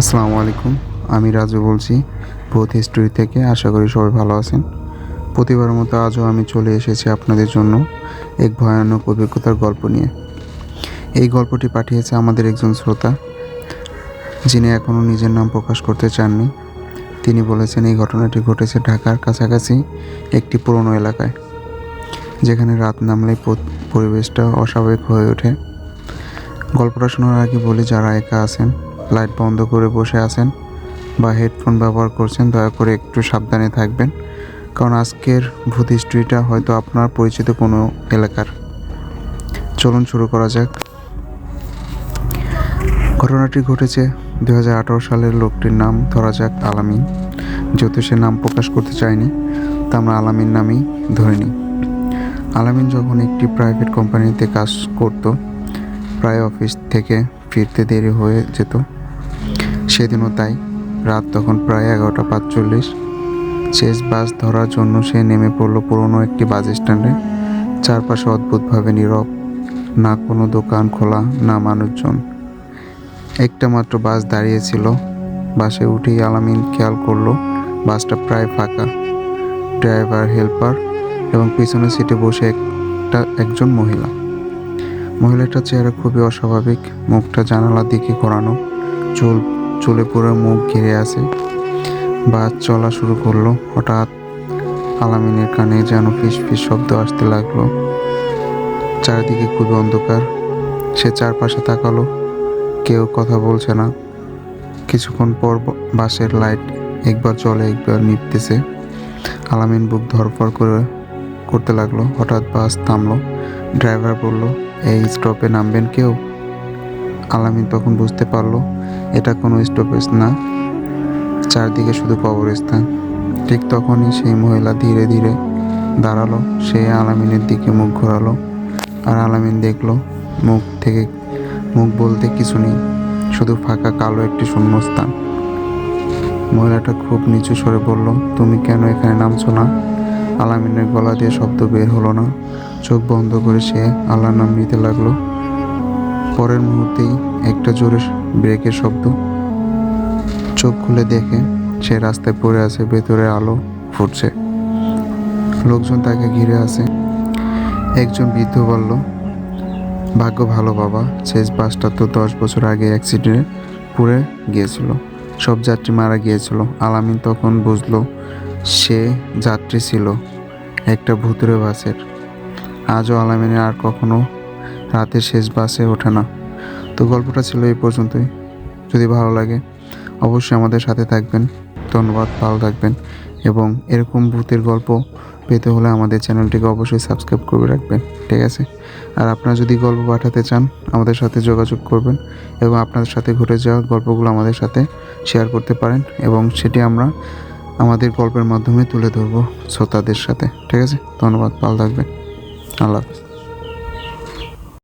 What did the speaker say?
আসসালামু আলাইকুম। আমি রাজু বলছি ভূত হিস্টোরি থেকে। আশা করি সবাই ভালো আছেন। প্রতিবারের মতো আজও আমি চলে এসেছি আপনাদের জন্য এক ভয়ানক অভিজ্ঞতার গল্প নিয়ে। এই গল্পটি পাঠিয়েছে আমাদের একজন শ্রোতা, যিনি এখনও নিজের নাম প্রকাশ করতে চাননি। তিনি বলেছেন এই ঘটনাটি ঘটেছে ঢাকার কাছাকাছি একটি পুরনো এলাকায়, যেখানে রাত নামলেই পরিবেশটা অস্বাভাবিক হয়ে ওঠে। গল্পটা শোনার আগে বলি, যারা একা আছেন, লাইট বন্ধ করে বসে আছেন বা হেডফোন ব্যবহার করছেন, দয়া করে একটু সাবধানে থাকবেন, কারণ আজকের ভূত হিস্ট্রিটা হয়তো আপনার পরিচিত কোনো এলাকার। চলুন শুরু করা যাক। ঘটনাটি ঘটেছে 2018 সালের। লোকটির নাম ধরা যাক আলামিন। যেহেতু সে নাম প্রকাশ করতে চায়নি, তা আমরা আলামিন নামেই ধরে নিই। আলামিন যখন একটি প্রাইভেট কোম্পানিতে কাজ করত, প্রায় অফিস থেকে ফিরতে দেরি হয়ে যেত। সেদিনও তাই। রাত তখন প্রায় 11:45। শেষ বাস ধরার জন্য সে নেমে পড়ল পুরনো একটি বাস স্ট্যান্ডে। চারপাশে অদ্ভুতভাবে নীরব, না কোনো দোকান খোলা, না মানুষজন। একটা মাত্র বাস দাঁড়িয়েছিল। বাসে উঠেই আলামিন খেয়াল করলো বাসটা প্রায় ফাঁকা। ড্রাইভার, হেল্পার এবং পিছনের সিটে বসে একজন মহিলা। মহিলাটার চেহারা খুবই অস্বাভাবিক, মুখটা জানালার দিকে ঘোরানো, চুলে পুরো মুখ ঘিরে আছে। বাস চলা শুরু করলো। হঠাৎ আলামিনের কানে যেন ফিসফিস শব্দ আসতে লাগলো। চারিদিকে খুবই অন্ধকার। সে চারপাশে তাকালো, কেউ কথা বলছে না। কিছুক্ষণ পর বাসের লাইট একবার জ্বলে একবার নিভতেছে। আলামিন বুক ধড়ফড় করতে লাগলো। হঠাৎ বাস থামলো। ড্রাইভার বলল, এই স্টপে নামবেন কেউ? আলামিন তখন বুঝতে পারলো এটা কোনো স্টপেজ না, চারদিকে শুধু কবরস্থান। ঠিক তখনই সেই মহিলা ধীরে ধীরে দাঁড়ালো। সে আলামিনের দিকে মুখ ঘোরালো, আর আলামিন দেখলো মুখ বলতে কিছু নেই, শুধু ফাঁকা কালো একটি শূন্যস্থান। মহিলাটা খুব নিচু স্বরে বলল, তুমি কেন এখানে নামছো না? আলামিনের গলা দিয়ে শব্দ বের হলো না। চোখ বন্ধ করে সে আল্লাহর নাম নিতে লাগলো। পরের মুহূর্তেই একটা জোরে ব্রেকের শব্দ। চোখ খুলে দেখে সে রাস্তায় পড়ে আছে, ভেতরে আলো ফুটছে, লোকজন তাকে ঘিরে আছে। একজন বৃদ্ধ বলল, ভাগ্য ভালো বাবা, শেষ বাসটা তো 10 বছর আগে অ্যাক্সিডেন্টে পুড়ে গিয়েছিল, সব যাত্রী মারা গিয়েছিল। আলামিন তখন বুঝলো সে যাত্রী ছিল একটা ভুতুড়ে বাসের। আজও আলামিনের আর কখনো রাতের শেষ বাসে ওঠে না। তো গল্পটা ছিল এই পর্যন্তই। যদি ভালো লাগে অবশ্যই আমাদের সাথে থাকবেন। ধন্যবাদ, ভালো থাকবেন। এবং এরকম ভূতের গল্প পেতে হলে আমাদের চ্যানেলটিকে অবশ্যই সাবস্ক্রাইব করে রাখবেন, ঠিক আছে? আর আপনারা যদি গল্প পাঠাতে চান আমাদের সাথে যোগাযোগ করবেন, এবং আপনাদের সাথে ঘটে যাওয়া গল্পগুলো আমাদের সাথে শেয়ার করতে পারেন, এবং সেটি আমরা আমাদের গল্পের মাধ্যমে তুলে ধরবো শ্রোতাদের সাথে, ঠিক আছে? ধন্যবাদ, ভালো থাকবেন। আল্লাহ হাফেজ।